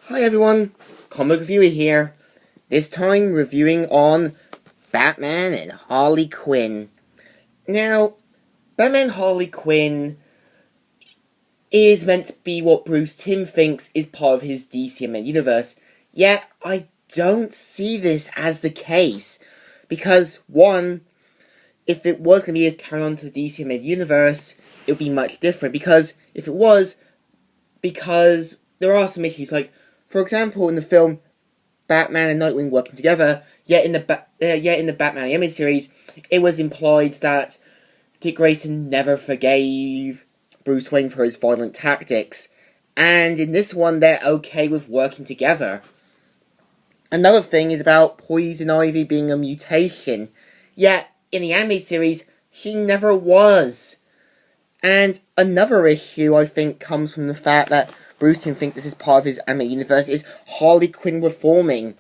Hi everyone, Comic Reviewer here. This time reviewing on Batman and Harley Quinn. Now, Batman and Harley Quinn is meant to be what Bruce Timm thinks is part of his DC Animated Universe. Yet, I don't see this as the case. Because, one, if it was going to be a carry-on to the DC Animated Universe, it would be much different. Because there are some issues, like, for example, in the film Batman and Nightwing working together, yet in the Batman animated series, it was implied that Dick Grayson never forgave Bruce Wayne for his violent tactics, and in this one, they're okay with working together. Another thing is about Poison Ivy being a mutation, yet in the animated series, she never was. And another issue, I think, comes from the fact that Bruce Timm thinks this is part of his animated universe, is Harley Quinn reforming.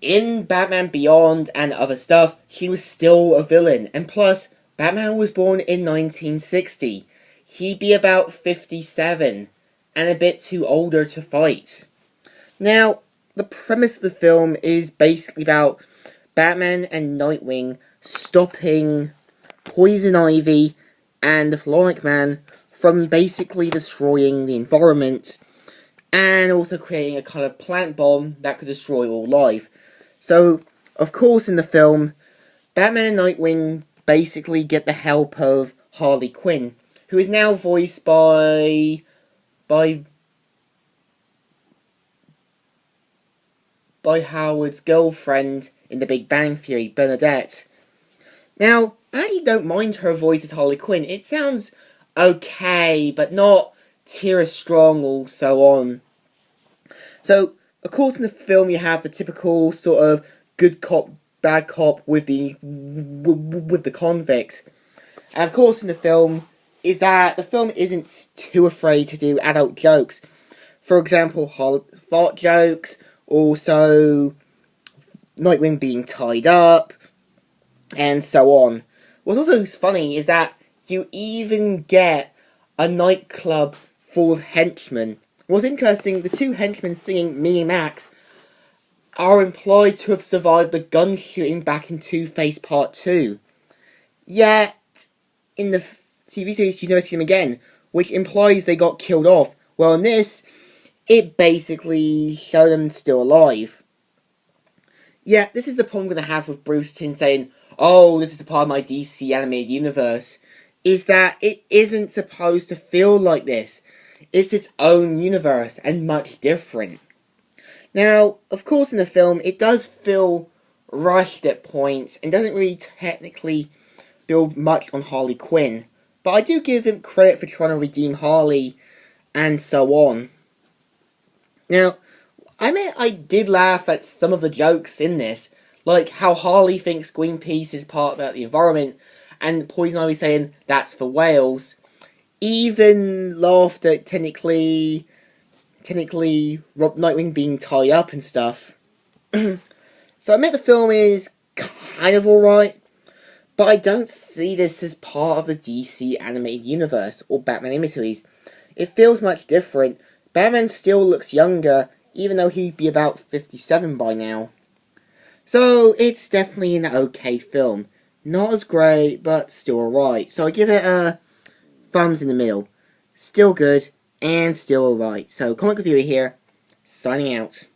In Batman Beyond and other stuff, she was still a villain. And plus, Batman was born in 1960. He'd be about 57, and a bit too older to fight. Now, the premise of the film is basically about Batman and Nightwing stopping Poison Ivy and the Floronic Man from basically destroying the environment and also creating a kind of plant bomb that could destroy all life. So, of course, in the film, Batman and Nightwing basically get the help of Harley Quinn, who is now voiced by Howard's girlfriend in The Big Bang Theory, Bernadette. Now, I actually don't mind her voice as Harley Quinn. It sounds okay, but not Tira Strong or so on. So, of course, in the film you have the typical sort of good cop, bad cop with the convict. And of course, in the film is that the film isn't too afraid to do adult jokes. For example, fart jokes, also Nightwing being tied up, and so on. What's also funny is that you even get a nightclub full of henchmen. What's interesting, the two henchmen singing Mini Max are implied to have survived the gun shooting back in Two-Face Part 2. Yet, in the TV series, you never see them again, which implies they got killed off. Well, in this, it basically showed them still alive. Yeah, this is the problem I'm going to have with Bruce Timm saying, oh, this is a part of my DC animated universe, is that it isn't supposed to feel like this. It's its own universe, and much different. Now, of course in the film, it does feel rushed at points, and doesn't really technically build much on Harley Quinn. But I do give him credit for trying to redeem Harley, and so on. Now, I did laugh at some of the jokes in this, like how Harley thinks Greenpeace is part about the environment, and Poison Ivy saying that's for whales. Even laughed at technically Rob Nightwing being tied up and stuff. So I admit the film is kind of alright, but I don't see this as part of the DC animated universe or Batman animated series. It feels much different. Batman still looks younger, even though he'd be about 57 by now. So, it's definitely an okay film. Not as great, but still alright. So I give it a thumbs in the middle. Still good, and still alright. So, Comic Reviewer here, signing out.